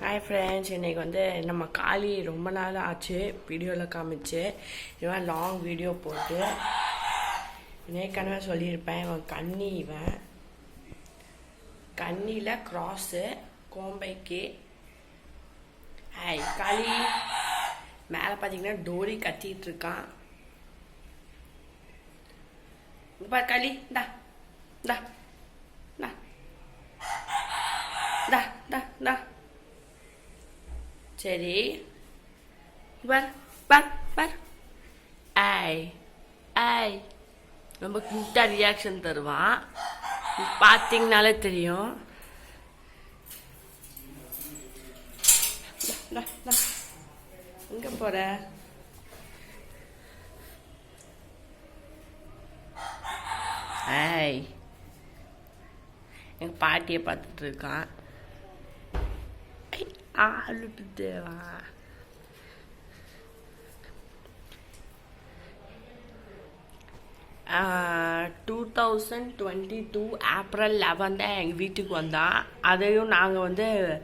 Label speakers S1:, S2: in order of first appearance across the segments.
S1: Hi friends, இன்றைக்கி நம்ம காளி ரொம்ப நாள் ஆச்சு வீடியோவில் காமிச்சு. இவன் லாங் வீடியோ போட்டு ஏற்கனவே சொல்லியிருப்பேன். இவன் கண்ணியில் க்ராஸு கோம்பைக்கு. ஹாய் காளி. மேலே பார்த்தீங்கன்னா டோரி கத்திட்டு இருக்கான். இப்போ காளி டா டா டா டா டா டா. சரி, பார் பார் பார். ஐய் ஐய், ரொம்ப கியூட்டாக ரியாக்ஷன் தருவான். பார்த்தீங்கனாலே தெரியும். எங்கே போகிற? ஐய், எங்கள் பாட்டியை பார்த்துட்டு இருக்கான். ஆளுட்டுதேவா. 2022 ஏப்ரல் 11 தான் எங்கள் வீட்டுக்கு வந்தான். அதையும் நாங்கள்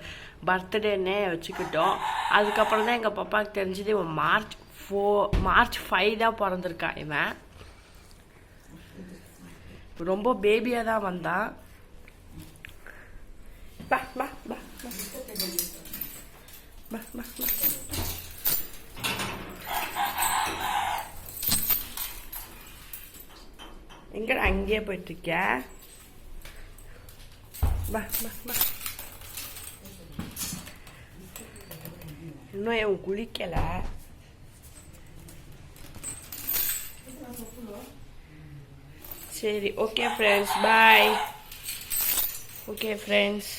S1: பர்த்டேன்னே வச்சுக்கிட்டோம். அதுக்கப்புறம் தான் எங்கள் பாப்பாவுக்கு தெரிஞ்சது இவன் மார்ச் 5 தான் பிறந்திருக்கான். இவன் ரொம்ப பேபியாக தான் வந்தான். பா பா பா பா பா பா. எங்கடா அங்கேயே போயிட்டுருக்க? பா பா பா. இன்னும் என் குளிக்கல. சரி, okay friends, bye. Okay friends.